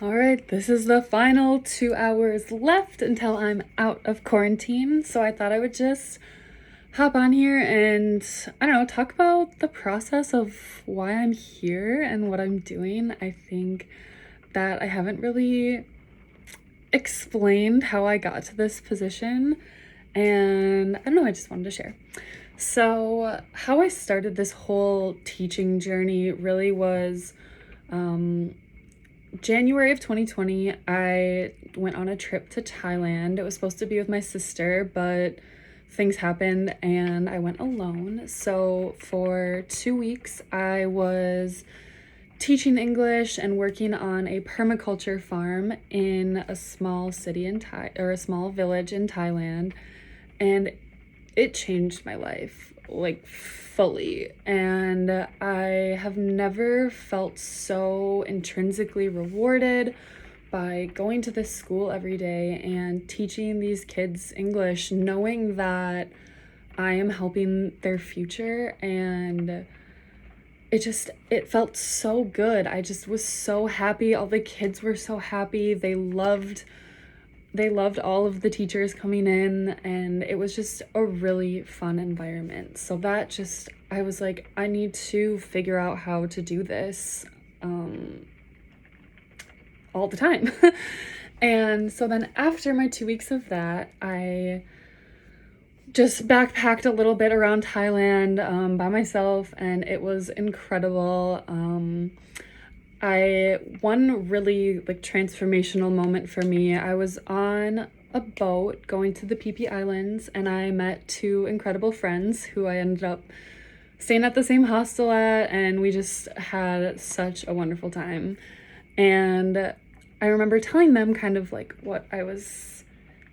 All right, this is the final 2 hours left until I'm out of quarantine. So I thought I would just hop on here and, I don't know, talk about the process of why I'm here and what I'm doing. I think that I haven't really explained how I got to this position. And I don't know, I just wanted to share. So, how I started this whole teaching journey really was January of 2020. I went on a trip to Thailand. It was supposed to be with my sister, but things happened and I went alone. So, for 2 weeks, I was teaching English and working on a permaculture farm in a small city in a small village in Thailand, and it changed my life like fully. And I have never felt so intrinsically rewarded by going to this school every day and teaching these kids English, knowing that I am helping their future. And it felt so good. I just was so happy. All the kids were so happy. They loved all of the teachers coming in, and it was just a really fun environment. So I was like, I need to figure out how to do this all the time. And so then after my 2 weeks of that, I just backpacked a little bit around Thailand by myself, and it was incredible. One really like transformational moment for me, I was on a boat going to the PP Islands, and I met two incredible friends who I ended up staying at the same hostel at, and we just had such a wonderful time. And I remember telling them kind of like what I was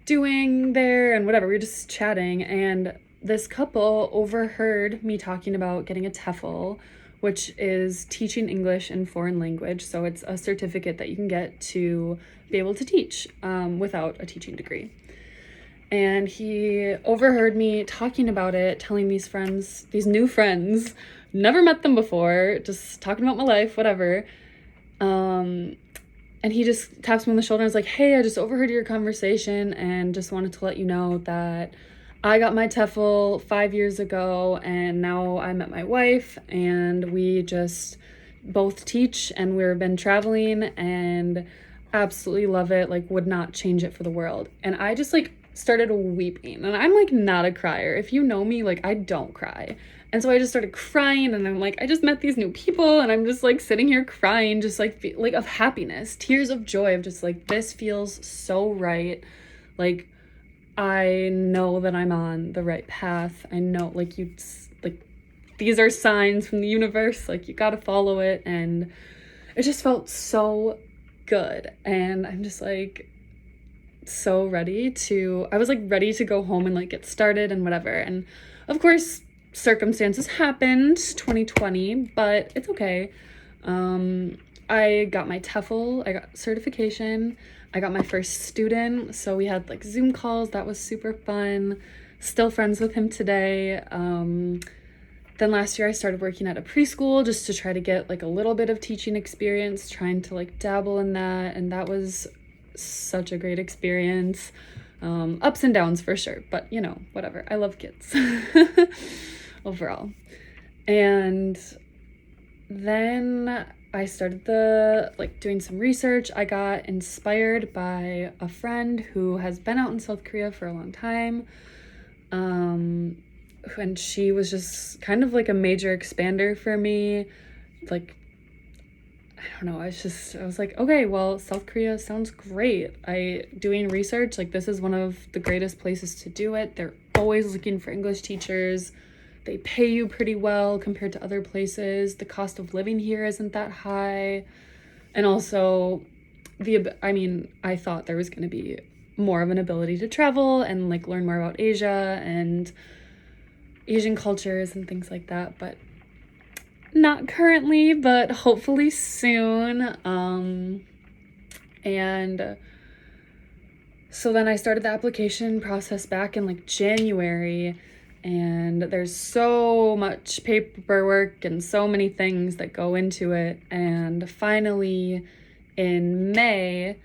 doing there and whatever. We were just chatting, and this couple overheard me talking about getting a TEFL, which is teaching English in foreign language. So it's a certificate that you can get to be able to teach without a teaching degree. And he overheard me talking about it, telling these new friends, never met them before, just talking about my life, whatever. And he just taps me on the shoulder and is like, hey, I just overheard your conversation and just wanted to let you know that I got my TEFL 5 years ago, and now I met my wife, and we just both teach, and we've been traveling and absolutely love it, like would not change it for the world. And I just like started weeping, and I'm like not a crier. If you know me, like I don't cry. And so I just started crying, and I'm like, I just met these new people, and I'm just like sitting here crying, just like of happiness, tears of joy, of just like, this feels so right. Like, I know that I'm on the right path. I know, like, these are signs from the universe, like, you gotta follow it. And it just felt so good. And I'm just like, so I was like ready to go home and like get started and whatever. And of course, circumstances happened, 2020, but it's okay. I got my TEFL, I got certification, I got my first student, so we had like Zoom calls. That was super fun. Still friends with him today. Then last year I started working at a preschool just to try to get like a little bit of teaching experience, trying to like dabble in that, and that was such a great experience. Ups and downs for sure, but you know, whatever. I love kids overall. And then I started doing some research. I got inspired by a friend who has been out in South Korea for a long time. And she was just kind of like a major expander for me. Like, I don't know, I was like, okay, well, South Korea sounds great. Doing research, like this is one of the greatest places to do it. They're always looking for English teachers. They pay you pretty well compared to other places. The cost of living here isn't that high. And also I thought there was going to be more of an ability to travel and like learn more about Asia and Asian cultures and things like that, but not currently, but hopefully soon. And so then I started the application process back in like January, and there's so much paperwork and so many things that go into it. And finally, in May,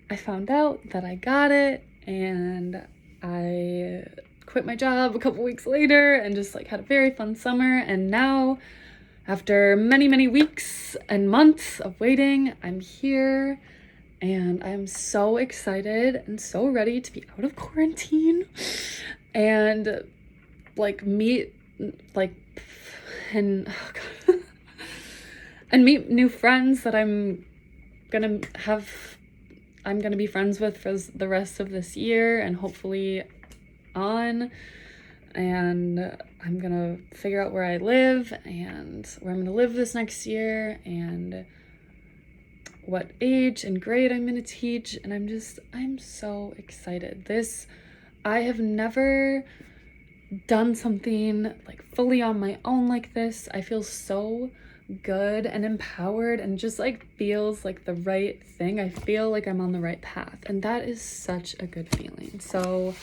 I found out that I got it, and I quit my job a couple weeks later and just like had a very fun summer. And now, after many weeks and months of waiting, I'm here, and I'm so excited and so ready to be out of quarantine and like meet like and oh God, and meet new friends that I'm gonna be friends with for the rest of this year and hopefully on. And I'm gonna figure out where I live and where I'm gonna live this next year and what age and grade I'm gonna teach. And I'm so excited. I have never done something like fully on my own like this. I feel so good and empowered, and just like feels like the right thing. I feel like I'm on the right path, and that is such a good feeling. So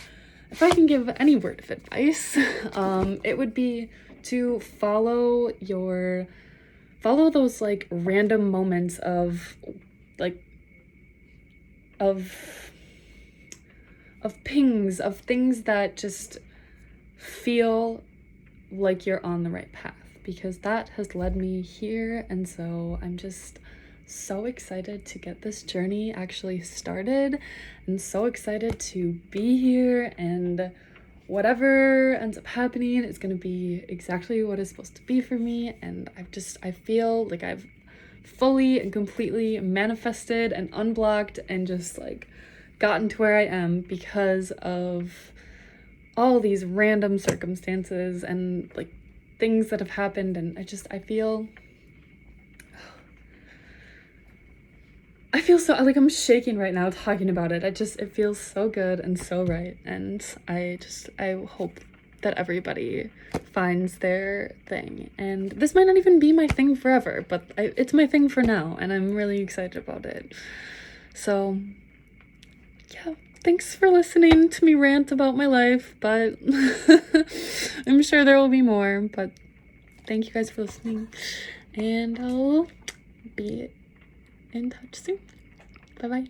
if I can give any word of advice, it would be to follow those like random moments of pings of things that just feel like you're on the right path, because that has led me here. And so I'm just so excited to get this journey actually started, and so excited to be here, and whatever ends up happening is going to be exactly what is supposed to be for me. And I feel like I've fully and completely manifested and unblocked and just like gotten to where I am because of all these random circumstances and like things that have happened. And I feel so like I'm shaking right now talking about it. It feels so good and so right. And I hope that everybody finds their thing. And this might not even be my thing forever, but it's my thing for now, and I'm really excited about it. So yeah, thanks for listening to me rant about my life, but I'm sure there will be more. But thank you guys for listening, and I'll be in touch soon. Bye-bye.